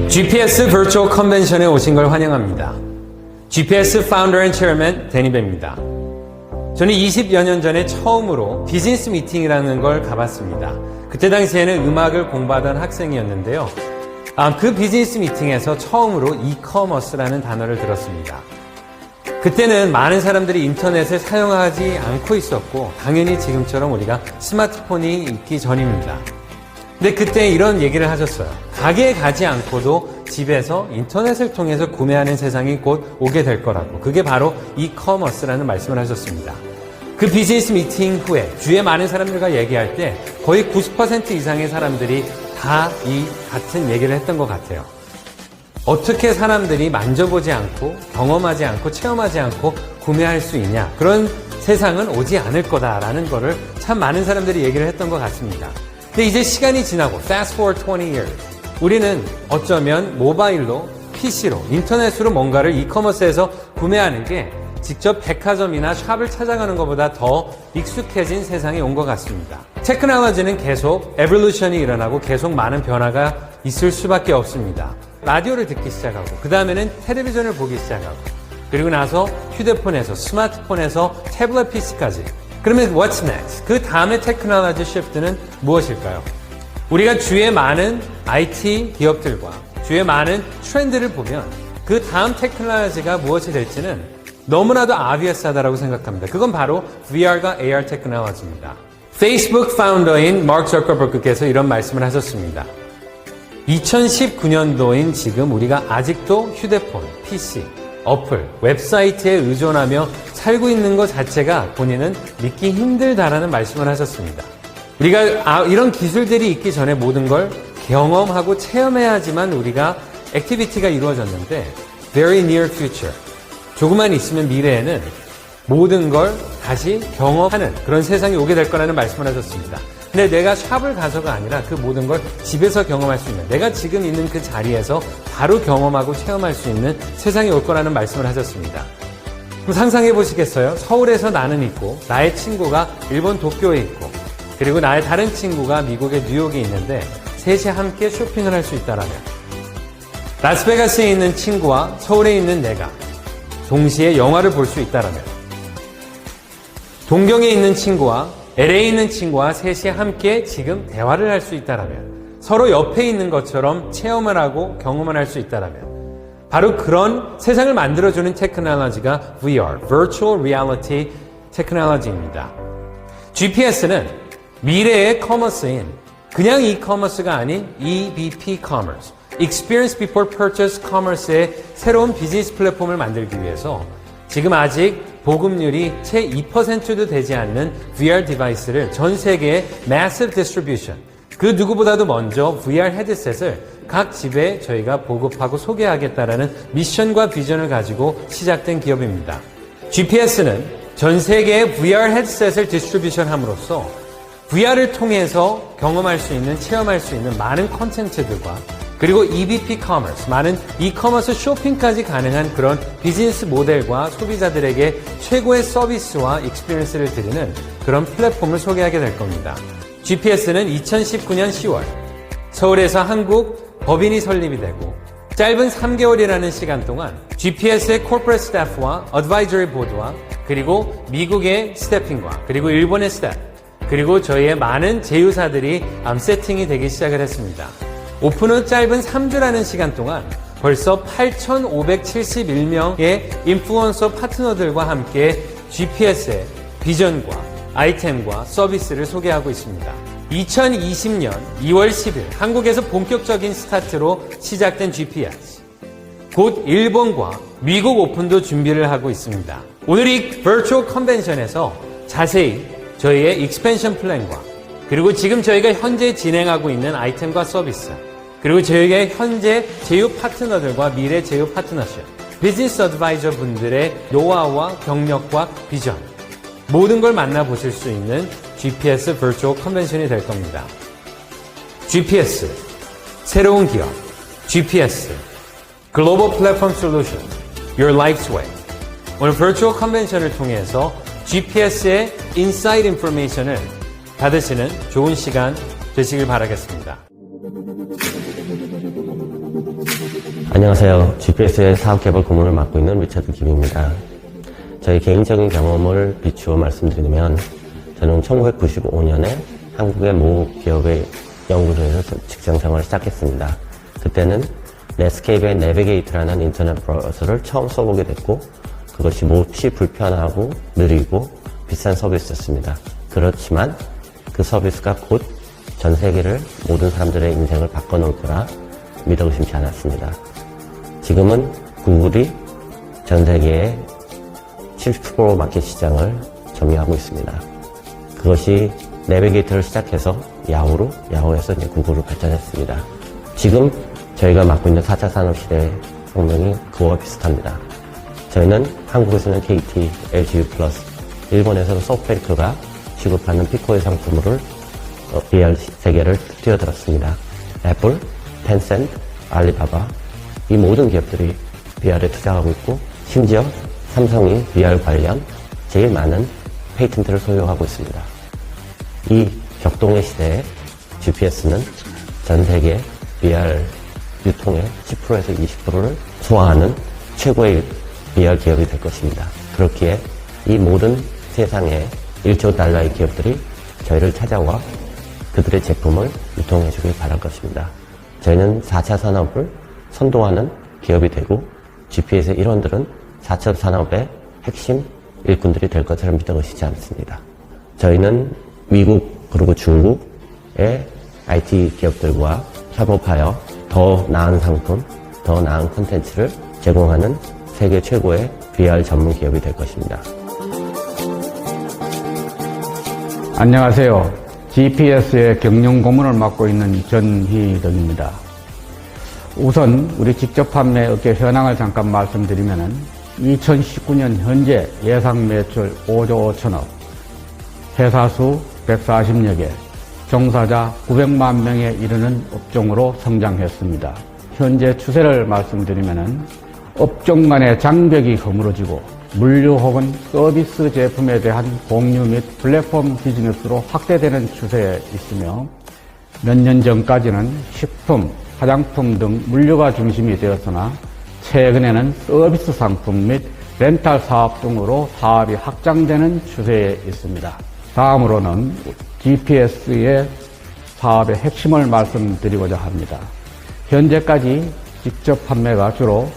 GPS Virtual Convention에 오신 걸 환영합니다. GPS Founder and Chairman 데니베입니다. 저는 20여 년 전에 처음으로 비즈니스 미팅이라는 걸 가봤습니다. 그때 당시에는 음악을 공부하던 학생이었는데요. 그 비즈니스 미팅에서 처음으로 이커머스라는 단어를 들었습니다. 그때는 많은 사람들이 인터넷을 사용하지 않고 있었고 당연히 지금처럼 우리가 스마트폰이 있기 전입니다. 근데 그때 이런 얘기를 하셨어요. 가게에 가지 않고도 집에서 인터넷을 통해서 구매하는 세상이 곧 오게 될 거라고. 그게 바로 이커머스라는 말씀을 하셨습니다. 그 비즈니스 미팅 후에 주위에 많은 사람들과 얘기할 때 거의 90% 이상의 사람들이 다 이 같은 얘기를 했던 것 같아요. 어떻게 사람들이 만져보지 않고 경험하지 않고 체험하지 않고 구매할 수 있냐. 그런 세상은 오지 않을 거다라는 거를 참 많은 사람들이 얘기를 했던 것 같습니다. 근데 이제 시간이 지나고 fast forward 20 years 우리는 어쩌면 모바일로 PC로 인터넷으로 뭔가를 이커머스에서 구매하는 게 직접 백화점이나 샵을 찾아가는 것보다 더 익숙해진 세상이 온 것 같습니다. 테크놀로지는 계속 에볼루션이 일어나고 계속 많은 변화가 있을 수밖에 없습니다. 라디오를 듣기 시작하고 그 다음에는 텔레비전을 보기 시작하고 그리고 나서 휴대폰에서 스마트폰에서 태블릿 PC까지 그러면 what's next? 그 다음에 테크놀로지 시프트는 무엇일까요? 우리가 주위의 많은 IT 기업들과 주위의 많은 트렌드를 보면 그 다음 테크놀로지가 무엇이 될지는 너무나도 obvious하다고 생각합니다. 그건 바로 VR과 AR 테크놀로지입니다. 페이스북 파운더인 마크 저커버그께서 이런 말씀을 하셨습니다. 2019년도인 지금 우리가 아직도 휴대폰, PC, 어플, 웹사이트에 의존하며 살고 있는 것 자체가 본인은 믿기 힘들다라는 말씀을 하셨습니다. 우리가 이런 기술들이 있기 전에 모든 걸 경험하고 체험해야지만 우리가 액티비티가 이루어졌는데 very near future, 조금만 있으면 미래에는 모든 걸 다시 경험하는 그런 세상이 오게 될 거라는 말씀을 하셨습니다. 근데 내가 샵을 가서가 아니라 그 모든 걸 집에서 경험할 수 있는 내가 지금 있는 그 자리에서 바로 경험하고 체험할 수 있는 세상이 올 거라는 말씀을 하셨습니다. 그럼 상상해 보시겠어요? 서울에서 나는 있고 나의 친구가 일본 도쿄에 있고 그리고 나의 다른 친구가 미국의 뉴욕에 있는데 셋이 함께 쇼핑을 할 수 있다라면 라스베가스에 있는 친구와 서울에 있는 내가 동시에 영화를 볼 수 있다라면 동경에 있는 친구와 LA에 있는 친구와 셋이 함께 지금 대화를 할 수 있다라면 서로 옆에 있는 것처럼 체험을 하고 경험을 할 수 있다라면 바로 그런 세상을 만들어주는 테크놀로지가 VR, Virtual Reality 테크놀로지입니다. GPS는 미래의 커머스인 그냥 이커머스가 아닌 EBP Commerce, Experience Before Purchase Commerce의 새로운 비즈니스 플랫폼을 만들기 위해서 지금 아직 보급률이 채 2%도 되지 않는 VR 디바이스를 전 세계에 Massive Distribution, 그 누구보다도 먼저 VR 헤드셋을 각 집에 저희가 보급하고 소개하겠다라는 미션과 비전을 가지고 시작된 기업입니다. GPS는 전 세계에 VR 헤드셋을 디스트리뷰션 함으로써 VR을 통해서 경험할 수 있는, 체험할 수 있는 많은 콘텐츠들과 그리고 EBP 커머스, 많은 이커머스 쇼핑까지 가능한 그런 비즈니스 모델과 소비자들에게 최고의 서비스와 익스피리언스를 드리는 그런 플랫폼을 소개하게 될 겁니다. GPS는 2019년 10월 서울에서 한국 법인이 설립이 되고 짧은 3개월이라는 시간 동안 GPS의 코퍼레이트 스태프와 어드바이저리 보드와 그리고 미국의 스태핑과 그리고 일본의 스태프 그리고 저희의 많은 제휴사들이 세팅이 되기 시작을 했습니다. 오픈 후 짧은 3주라는 시간 동안 벌써 8,571명의 인플루언서 파트너들과 함께 GPS의 비전과 아이템과 서비스를 소개하고 있습니다. 2020년 2월 10일 한국에서 본격적인 스타트로 시작된 GPS. 곧 일본과 미국 오픈도 준비를 하고 있습니다. 오늘 이 버추얼 컨벤션에서 자세히 저희의 익스펜션 플랜과 그리고 지금 저희가 현재 진행하고 있는 아이템과 서비스 그리고 저희의 현재 제휴 파트너들과 미래 제휴 파트너십 비즈니스 어드바이저 분들의 노하우와 경력과 비전 모든 걸 만나보실 수 있는 GPS 버추얼 컨벤션이 될 겁니다. GPS 새로운 기업 GPS 글로벌 플랫폼 솔루션 Your Life's Way 오늘 버추얼 컨벤션을 통해서 GPS의 인사이드 인포메이션을 받으시는 좋은 시간 되시길 바라겠습니다. 안녕하세요. GPS의 사업개발 고문을 맡고 있는 리처드 김입니다. 저희 개인적인 경험을 비추어 말씀드리면 저는 1995년에 한국의 모 기업의 연구소에서 직장 생활을 시작했습니다. 그때는 넷스케이프의 내비게이트라는 인터넷 브라우저를 처음 써보게 됐고 그것이 몹시 불편하고 느리고 비싼 서비스였습니다. 그렇지만 그 서비스가 곧 전 세계를 모든 사람들의 인생을 바꿔놓을 거라 믿어 의심치 않았습니다. 지금은 구글이 전 세계의 70% 마켓 시장을 점유하고 있습니다. 그것이 내비게이터를 시작해서 야후에서 이제 구글로 발전했습니다. 지금 저희가 맡고 있는 4차 산업시대의 혁명이 그거와 비슷합니다. 저희는 한국에서는 KT, LGU+, 일본에서는 소프트뱅크가 취급하는 피코의 상품을 VR 세계를 뛰어들었습니다. 애플, 텐센트, 알리바바 이 모든 기업들이 VR에 투자하고 있고 심지어 삼성이 VR 관련 제일 많은 페이턴트를 소유하고 있습니다. 이 격동의 시대에 GPS는 전 세계 VR 유통의 10%에서 20%를 소화하는 최고의 VR 기업이 될 것입니다. 그렇기에 이 모든 세상의 1조 달러의 기업들이 저희를 찾아와 그들의 제품을 유통해 주길 바랄 것입니다. 저희는 4차 산업을 선도하는 기업이 되고 GPS의 일원들은 4차 산업의 핵심 일꾼들이 될 것처럼 믿어 의심치 않습니다. 저희는 미국 그리고 중국의 IT 기업들과 협업하여 더 나은 상품, 더 나은 콘텐츠를 제공하는 세계 최고의 VR 전문 기업이 될 것입니다. 안녕하세요. GPS의 경영 고문을 맡고 있는 전희덕입니다. 우선 우리 직접 판매 업계 현황을 잠깐 말씀드리면은 2019년 현재 예상 매출 5조 5천억, 회사 수 140여 개, 종사자 900만 명에 이르는 업종으로 성장했습니다. 현재 추세를 말씀드리면은 업종 간의 장벽이 허물어지고 물류 혹은 서비스 제품에 대한 공유 및 플랫폼 비즈니스로 확대되는 추세에 있으며 몇 년 전까지는 식품, 화장품 등 물류가 중심이 되었으나 최근에는 서비스 상품 및 렌탈 사업 등으로 사업이 확장되는 추세에 있습니다. 다음으로는 GPS의 사업의 핵심을 말씀드리고자 합니다. 현재까지 직접 판매가 주로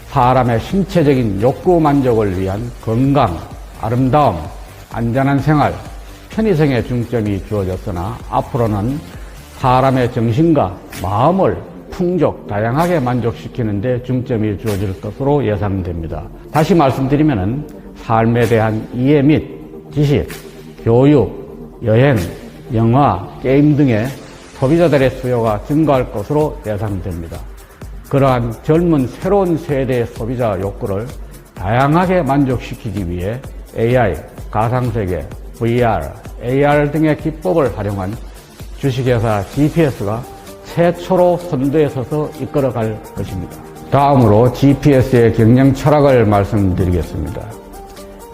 사람의 신체적인 욕구 만족을 위한 건강, 아름다움, 안전한 생활, 편의성에 중점이 주어졌으나 앞으로는 사람의 정신과 마음을 풍족, 다양하게 만족시키는 데 중점이 주어질 것으로 예상됩니다. 다시 말씀드리면 삶에 대한 이해 및 지식, 교육, 여행, 영화, 게임 등의 소비자들의 수요가 증가할 것으로 예상됩니다. 그러한 젊은 새로운 세대의 소비자 욕구를 다양하게 만족시키기 위해 AI, 가상세계, VR, AR 등의 기법을 활용한 주식회사 GPS가 최초로 선두에 서서 이끌어갈 것입니다. 다음으로 GPS의 경영 철학을 말씀드리겠습니다.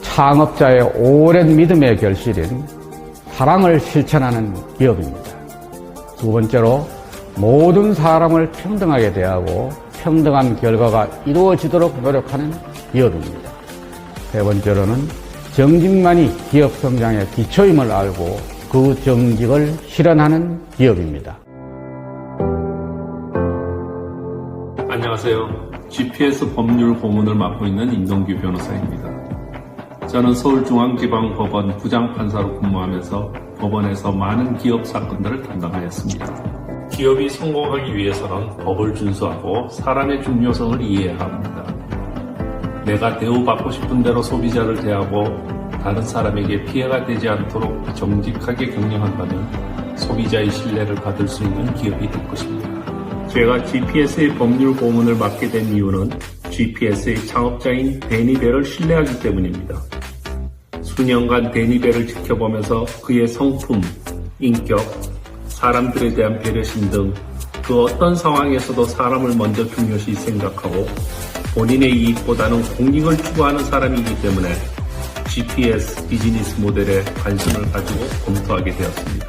창업자의 오랜 믿음의 결실인 사랑을 실천하는 기업입니다. 두 번째로 모든 사람을 평등하게 대하고 평등한 결과가 이루어지도록 노력하는 기업입니다. 세 번째로는 정직만이 기업 성장의 기초임을 알고 그 정직을 실현하는 기업입니다. 안녕하세요. GPS 법률 고문을 맡고 있는 임동규 변호사입니다. 저는 서울중앙지방법원 부장판사로 근무하면서 법원에서 많은 기업 사건들을 담당하였습니다. 기업이 성공하기 위해서는 법을 준수하고 사람의 중요성을 이해해야 합니다. 내가 대우받고 싶은 대로 소비자를 대하고 다른 사람에게 피해가 되지 않도록 정직하게 경영한다면 소비자의 신뢰를 받을 수 있는 기업이 될 것입니다. 제가 GPS의 법률 고문을 맡게 된 이유는 GPS의 창업자인 데니 벨을 신뢰하기 때문입니다. 수년간 데니 벨을 지켜보면서 그의 성품, 인격, 사람들에 대한 배려심 등 그 어떤 상황에서도 사람을 먼저 중요시 생각하고 본인의 이익보다는 공익을 추구하는 사람이기 때문에 GPS 비즈니스 모델에 관심을 가지고 검토하게 되었습니다.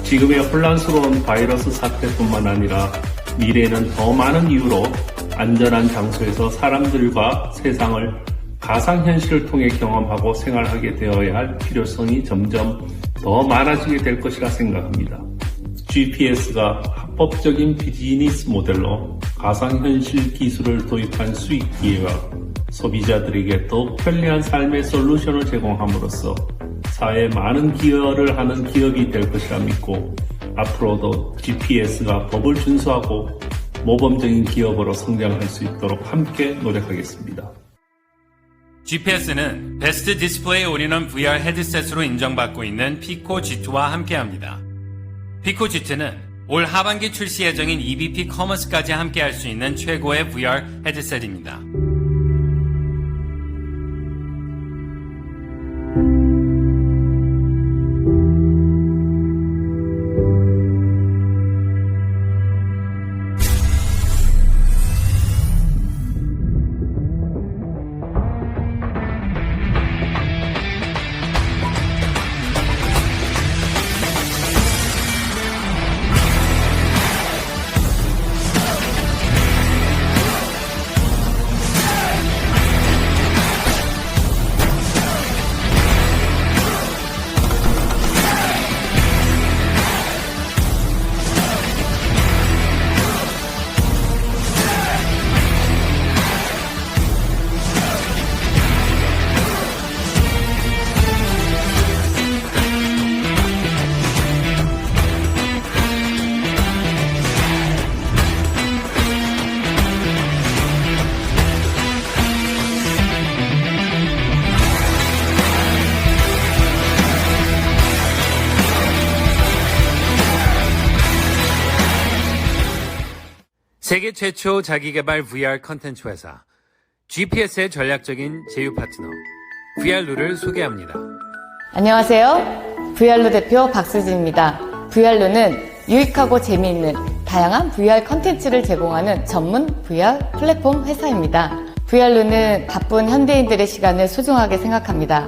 지금의 혼란스러운 바이러스 사태뿐만 아니라 미래에는 더 많은 이유로 안전한 장소에서 사람들과 세상을 가상현실을 통해 경험하고 생활하게 되어야 할 필요성이 점점 더 많아지게 될 것이라 생각합니다. GPS가 합법적인 비즈니스 모델로 가상현실 기술을 도입한 수익 기회와 소비자들에게 더욱 편리한 삶의 솔루션을 제공함으로써 사회에 많은 기여를 하는 기업이 될 것이라 믿고 앞으로도 GPS가 법을 준수하고 모범적인 기업으로 성장할 수 있도록 함께 노력하겠습니다. GPS는 베스트 디스플레이 올인원 VR 헤드셋으로 인정받고 있는 피코 G2와 함께합니다. 피코 G2는 올 하반기 출시 예정인 EVP 커머스까지 함께할 수 있는 최고의 VR 헤드셋입니다. 세계 최초 자기개발 VR 컨텐츠 회사 GPS의 전략적인 제휴 파트너 VR루를 소개합니다. 안녕하세요. VR루 대표 박수진입니다. VR루는 유익하고 재미있는 다양한 VR 컨텐츠를 제공하는 전문 VR 플랫폼 회사입니다. VR루는 바쁜 현대인들의 시간을 소중하게 생각합니다.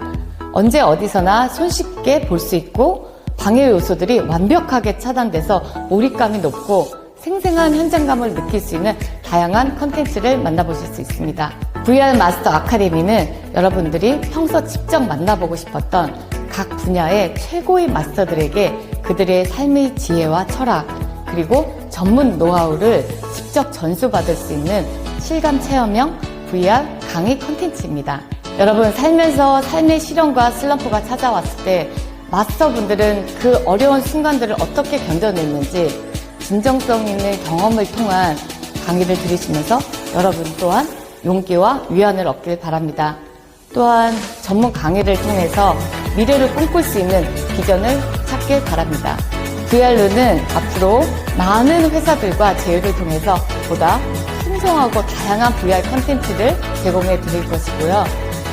언제 어디서나 손쉽게 볼 수 있고 방해 요소들이 완벽하게 차단돼서 몰입감이 높고 생생한 현장감을 느낄 수 있는 다양한 컨텐츠를 만나보실 수 있습니다. VR 마스터 아카데미는 여러분들이 평소 직접 만나보고 싶었던 각 분야의 최고의 마스터들에게 그들의 삶의 지혜와 철학 그리고 전문 노하우를 직접 전수받을 수 있는 실감 체험형 VR 강의 컨텐츠입니다. 여러분 살면서 삶의 시련과 슬럼프가 찾아왔을 때 마스터분들은 그 어려운 순간들을 어떻게 견뎌냈는지 진정성 있는 경험을 통한 강의를 들으시면서 여러분 또한 용기와 위안을 얻길 바랍니다. 또한 전문 강의를 통해서 미래를 꿈꿀 수 있는 비전을 찾길 바랍니다. VR루는 앞으로 많은 회사들과 제휴를 통해서 보다 풍성하고 다양한 VR 컨텐츠를 제공해 드릴 것이고요.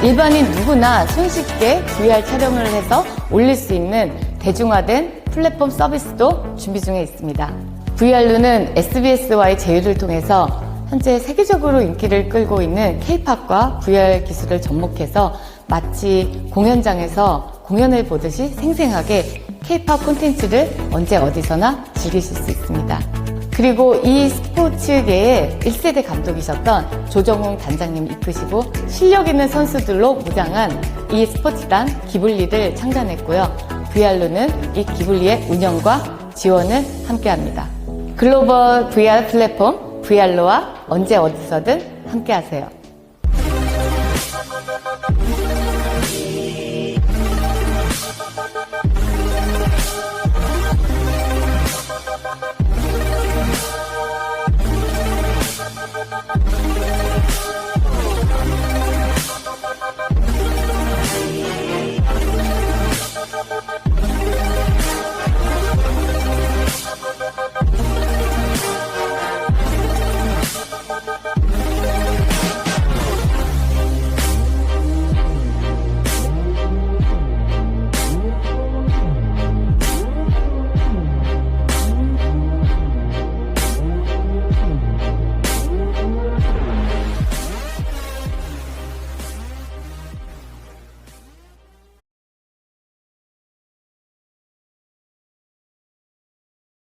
일반인 누구나 손쉽게 VR 촬영을 해서 올릴 수 있는 대중화된 플랫폼 서비스도 준비 중에 있습니다. VR루는 SBS와의 제휴를 통해서 현재 세계적으로 인기를 끌고 있는 K-팝과 VR 기술을 접목해서 마치 공연장에서 공연을 보듯이 생생하게 K-팝 콘텐츠를 언제 어디서나 즐기실 수 있습니다. 그리고 이 스포츠계의 1세대 감독이셨던 조정웅 단장님 이끄시고 실력 있는 선수들로 무장한 이 스포츠단 기블리를 창단했고요. VR루는 이 기블리의 운영과 지원을 함께합니다. 글로벌 VR 플랫폼 VR루와 언제 어디서든 함께하세요.